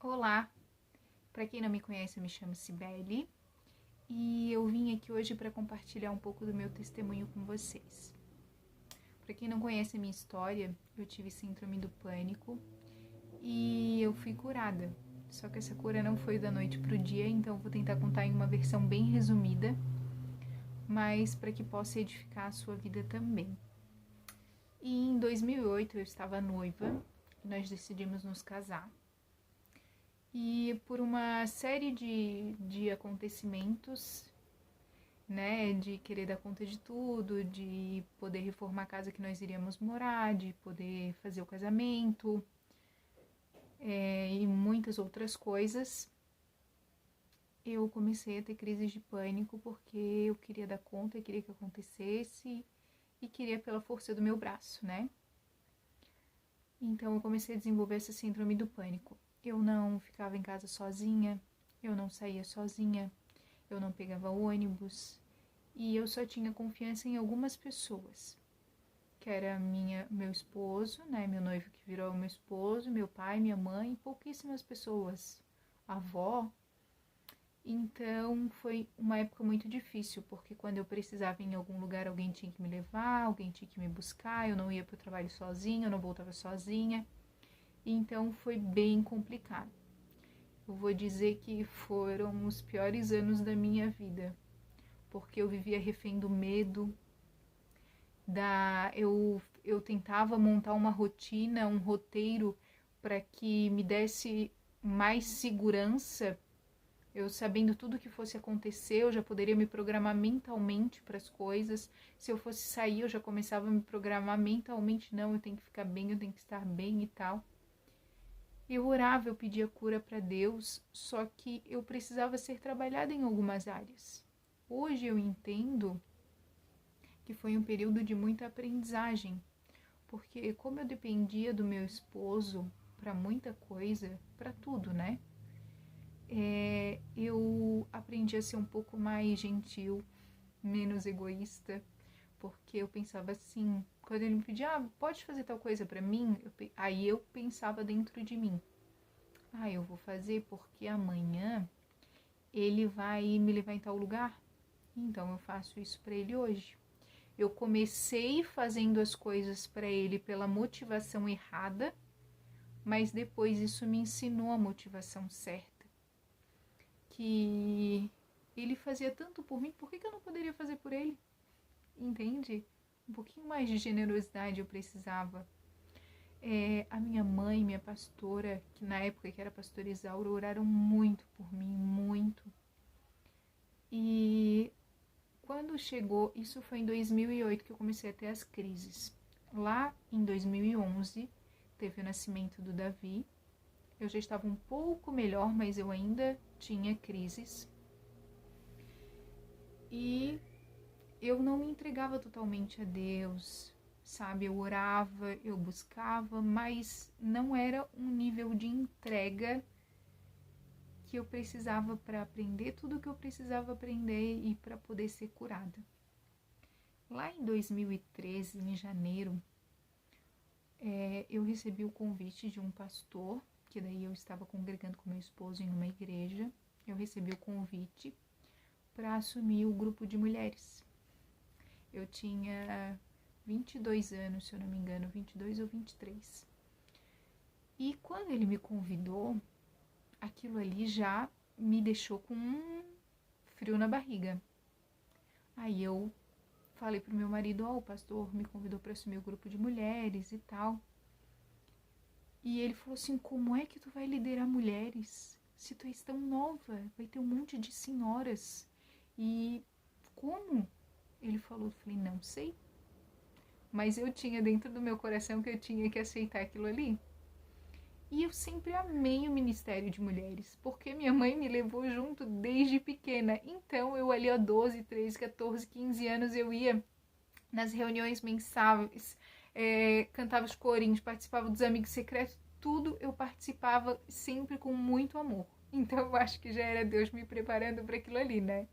Olá, para quem não me conhece, eu me chamo Cibele e eu vim aqui hoje para compartilhar um pouco do meu testemunho com vocês. Para quem não conhece a minha história, eu tive síndrome do pânico e eu fui curada. Só que essa cura não foi da noite para o dia, então eu vou tentar contar em uma versão bem resumida, mas para que possa edificar a sua vida também. E em 2008 eu estava noiva e nós decidimos nos casar. E por uma série de acontecimentos, né, de querer dar conta de tudo, de poder reformar a casa que nós iríamos morar, de poder fazer o casamento, e muitas outras coisas, eu comecei a ter crises de pânico porque eu queria dar conta, eu queria que acontecesse e queria pela força do meu braço, né? Então eu comecei a desenvolver essa síndrome do pânico. Eu não ficava em casa sozinha, eu não saía sozinha, eu não pegava ônibus e eu só tinha confiança em algumas pessoas, que era meu esposo, né, meu noivo que virou meu esposo, meu pai, minha mãe, pouquíssimas pessoas, a avó. Então foi uma época muito difícil, porque quando eu precisava ir em algum lugar, alguém tinha que me levar, alguém tinha que me buscar, eu não ia para o trabalho sozinha, eu não voltava sozinha. Então foi bem complicado. Eu vou dizer que foram os piores anos da minha vida, porque eu vivia refém do medo, eu tentava montar uma rotina, um roteiro para que me desse mais segurança. Eu sabendo tudo o que fosse acontecer, eu já poderia me programar mentalmente para as coisas. Se eu fosse sair, eu já começava a me programar mentalmente, não, eu tenho que ficar bem, eu tenho que estar bem e tal. Eu orava, eu pedia cura para Deus, só que eu precisava ser trabalhada em algumas áreas. Hoje eu entendo que foi um período de muita aprendizagem, porque como eu dependia do meu esposo para muita coisa, para tudo, né? Eu aprendi a ser um pouco mais gentil, menos egoísta, porque eu pensava assim, quando ele me pedia, pode fazer tal coisa para mim, aí eu pensava dentro de mim, eu vou fazer porque amanhã ele vai me levar em tal lugar, então eu faço isso para ele hoje. Eu comecei fazendo as coisas para ele pela motivação errada, mas depois isso me ensinou a motivação certa. Que ele fazia tanto por mim, por que eu não poderia fazer por ele? Entende? Um pouquinho mais de generosidade eu precisava. A minha mãe, minha pastora, que na época que era pastora Isaura, oraram muito por mim, muito. E quando chegou, isso foi em 2008 que eu comecei a ter as crises. Lá em 2011, teve o nascimento do Davi. Eu já estava um pouco melhor, mas eu ainda tinha crises. E eu não me entregava totalmente a Deus, sabe? Eu orava, eu buscava, mas não era um nível de entrega que eu precisava para aprender tudo o que eu precisava aprender e para poder ser curada. Lá em 2013, em janeiro, eu recebi o convite de um pastor, que daí eu estava congregando com meu esposo em uma igreja. Eu recebi o convite para assumir o grupo de mulheres. Eu tinha 22 anos, se eu não me engano, 22 ou 23. E quando ele me convidou, aquilo ali já me deixou com um frio na barriga. Aí eu falei pro meu marido, o pastor me convidou para assumir o grupo de mulheres e tal. E ele falou assim, como é que tu vai liderar mulheres? Se tu és tão nova, vai ter um monte de senhoras. E como? Ele falou, eu falei, não sei. Mas eu tinha dentro do meu coração que eu tinha que aceitar aquilo ali. E eu sempre amei o Ministério de Mulheres, porque minha mãe me levou junto desde pequena. Então eu ali a 12, 13, 14, 15 anos eu ia nas reuniões mensais, cantava os corinhos, participava dos amigos secretos, tudo eu participava sempre com muito amor. Então eu acho que já era Deus me preparando para aquilo ali, né?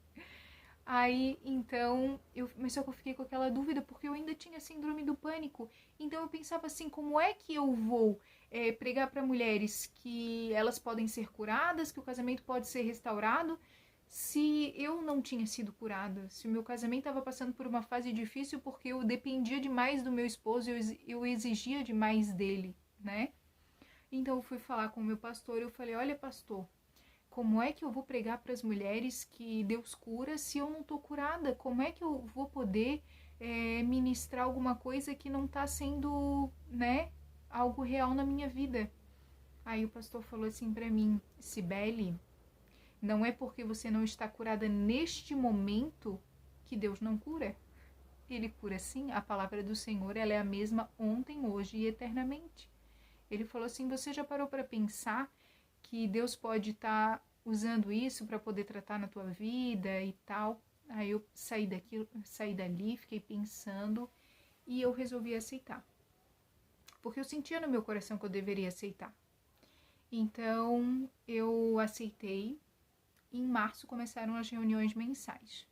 Aí, então, mas só que eu fiquei com aquela dúvida porque eu ainda tinha síndrome do pânico. Então eu pensava assim, como é que eu vou pregar para mulheres que elas podem ser curadas, que o casamento pode ser restaurado, se eu não tinha sido curada, se o meu casamento estava passando por uma fase difícil porque eu dependia demais do meu esposo, eu exigia demais dele, né? Então eu fui falar com o meu pastor, eu falei, olha pastor, como é que eu vou pregar para as mulheres que Deus cura se eu não estou curada? Como é que eu vou poder ministrar alguma coisa que não está sendo, né, algo real na minha vida? Aí o pastor falou assim para mim, Cibele, não é porque você não está curada neste momento que Deus não cura. Ele cura sim, a palavra do Senhor ela é a mesma ontem, hoje e eternamente. Ele falou assim, você já parou para pensar que Deus pode estar usando isso para poder tratar na tua vida e tal? Aí eu saí dali, fiquei pensando e eu resolvi aceitar. Porque eu sentia no meu coração que eu deveria aceitar. Então eu aceitei. Em março começaram as reuniões mensais.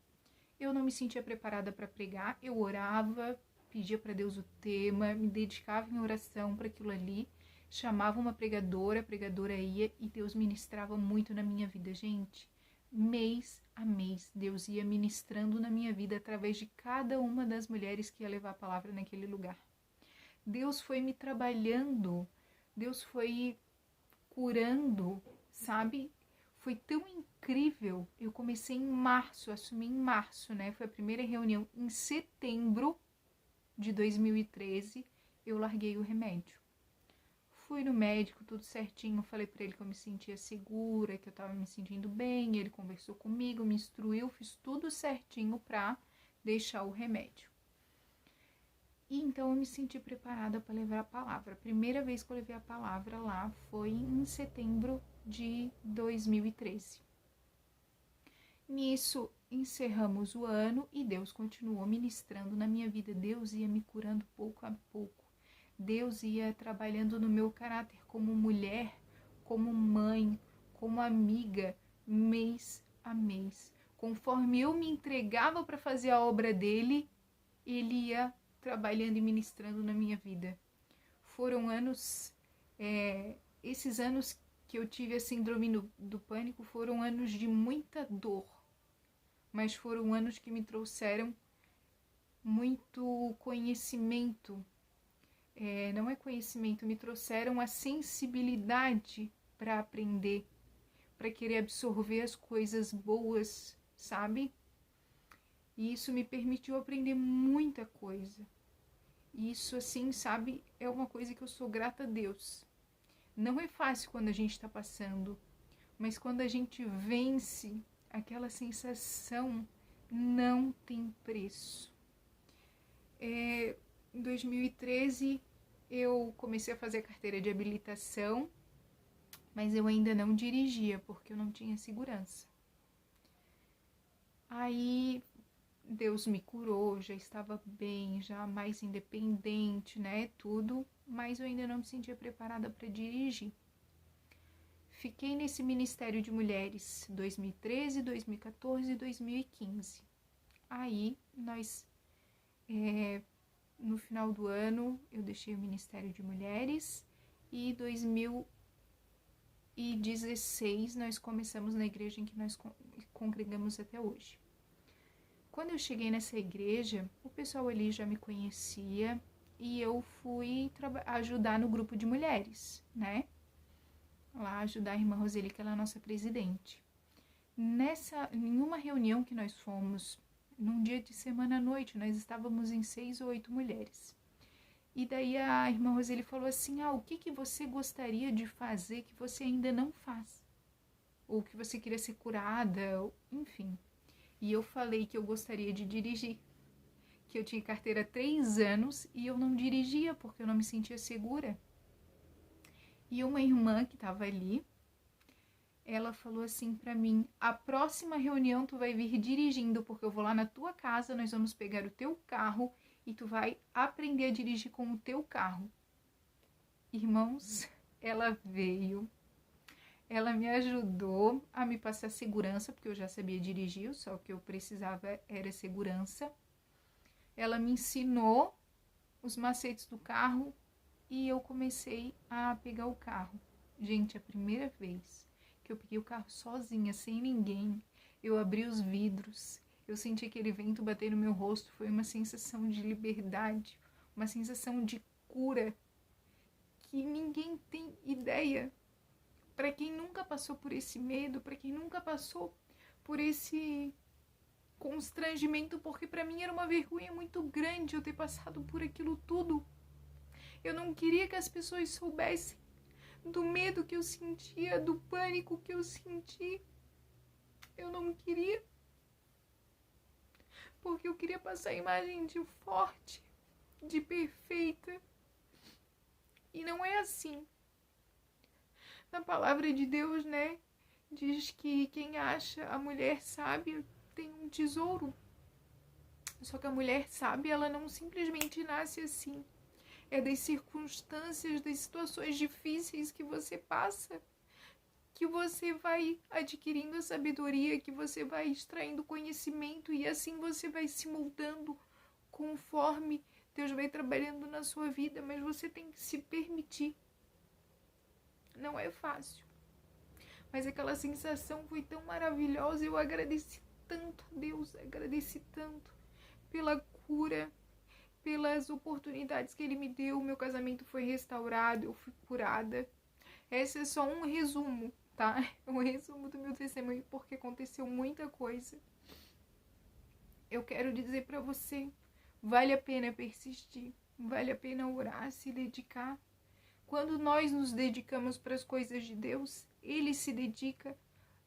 Eu não me sentia preparada para pregar, eu orava, pedia para Deus o tema, me dedicava em oração para aquilo ali, chamava uma pregadora, a pregadora ia e Deus ministrava muito na minha vida, gente. Mês a mês, Deus ia ministrando na minha vida através de cada uma das mulheres que ia levar a palavra naquele lugar. Deus foi me trabalhando, Deus foi curando, sabe? Foi tão incrível. Eu comecei em março, assumi em março, né? Foi a primeira reunião. Em setembro de 2013, eu larguei o remédio. Fui no médico, tudo certinho. Falei pra ele que eu me sentia segura, que eu tava me sentindo bem. Ele conversou comigo, me instruiu, fiz tudo certinho pra deixar o remédio. E então eu me senti preparada para levar a palavra. A primeira vez que eu levei a palavra lá foi em setembro de 2013. Nisso, encerramos o ano e Deus continuou ministrando na minha vida. Deus ia me curando pouco a pouco. Deus ia trabalhando no meu caráter como mulher, como mãe, como amiga, mês a mês. Conforme eu me entregava para fazer a obra dele, ele ia trabalhando e ministrando na minha vida. Foram anos, esses anos que eu tive a síndrome do pânico foram anos de muita dor, mas foram anos que me trouxeram muito conhecimento, não é conhecimento, me trouxeram a sensibilidade para aprender, para querer absorver as coisas boas, sabe? E isso me permitiu aprender muita coisa. E isso, assim, sabe, é uma coisa que eu sou grata a Deus. Não é fácil quando a gente está passando, mas quando a gente vence, aquela sensação não tem preço. Em 2013, eu comecei a fazer a carteira de habilitação, mas eu ainda não dirigia, porque eu não tinha segurança. Aí Deus me curou, já estava bem, já mais independente, né, tudo, mas eu ainda não me sentia preparada para dirigir. Fiquei nesse Ministério de Mulheres 2013, 2014 e 2015. Aí, no final do ano, eu deixei o Ministério de Mulheres e em 2016 nós começamos na igreja em que nós congregamos até hoje. Quando eu cheguei nessa igreja, o pessoal ali já me conhecia e eu fui ajudar no grupo de mulheres, né? Lá ajudar a irmã Roseli, que ela é a nossa presidente. Em uma reunião que nós fomos, num dia de semana à noite, nós estávamos em 6 ou 8 mulheres. E daí a irmã Roseli falou assim, o que você gostaria de fazer que você ainda não faz? Ou que você queria ser curada, enfim. E eu falei que eu gostaria de dirigir, que eu tinha carteira há 3 anos e eu não dirigia porque eu não me sentia segura. E uma irmã que estava ali, ela falou assim para mim, a próxima reunião tu vai vir dirigindo, porque eu vou lá na tua casa, nós vamos pegar o teu carro e tu vai aprender a dirigir com o teu carro. Irmãos, ela veio. Ela me ajudou a me passar segurança, porque eu já sabia dirigir, só que eu precisava era segurança. Ela me ensinou os macetes do carro e eu comecei a pegar o carro. Gente, a primeira vez que eu peguei o carro sozinha, sem ninguém, eu abri os vidros, eu senti aquele vento bater no meu rosto, foi uma sensação de liberdade, uma sensação de cura que ninguém tem ideia. Para quem nunca passou por esse medo, para quem nunca passou por esse constrangimento, porque para mim era uma vergonha muito grande eu ter passado por aquilo tudo. Eu não queria que as pessoas soubessem do medo que eu sentia, do pânico que eu senti. Eu não queria, porque eu queria passar a imagem de forte, de perfeita. E não é assim. Na palavra de Deus, né, diz que quem acha a mulher sábia tem um tesouro. Só que a mulher sábia, ela não simplesmente nasce assim. É das circunstâncias, das situações difíceis que você passa, que você vai adquirindo a sabedoria, que você vai extraindo conhecimento e assim você vai se moldando conforme Deus vai trabalhando na sua vida, mas você tem que se permitir. Não é fácil. Mas aquela sensação foi tão maravilhosa, eu agradeci tanto a Deus, agradeci tanto pela cura, pelas oportunidades que Ele me deu, meu casamento foi restaurado, eu fui curada. Esse é só um resumo, tá? Um resumo do meu testemunho, porque aconteceu muita coisa. Eu quero dizer pra você, vale a pena persistir, vale a pena orar, se dedicar. Quando nós nos dedicamos para as coisas de Deus, Ele se dedica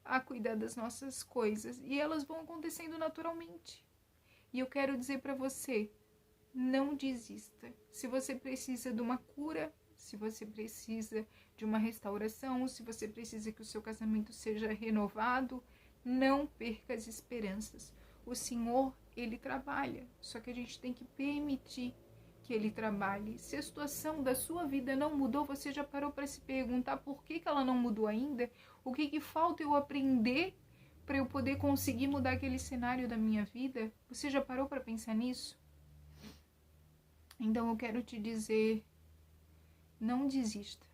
a cuidar das nossas coisas e elas vão acontecendo naturalmente. E eu quero dizer para você, não desista. Se você precisa de uma cura, se você precisa de uma restauração, se você precisa que o seu casamento seja renovado, não perca as esperanças. O Senhor, Ele trabalha, só que a gente tem que permitir que Ele trabalhe. Se a situação da sua vida não mudou, você já parou para se perguntar por que ela não mudou ainda? O que falta eu aprender para eu poder conseguir mudar aquele cenário da minha vida? Você já parou para pensar nisso? Então eu quero te dizer, não desista.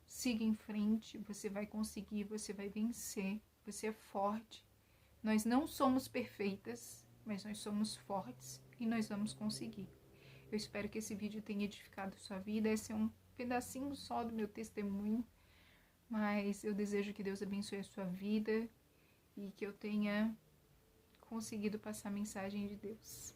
Siga em frente, você vai conseguir, você vai vencer, você é forte. Nós não somos perfeitas, mas nós somos fortes e nós vamos conseguir. Eu espero que esse vídeo tenha edificado sua vida. Esse é um pedacinho só do meu testemunho, mas eu desejo que Deus abençoe a sua vida e que eu tenha conseguido passar a mensagem de Deus.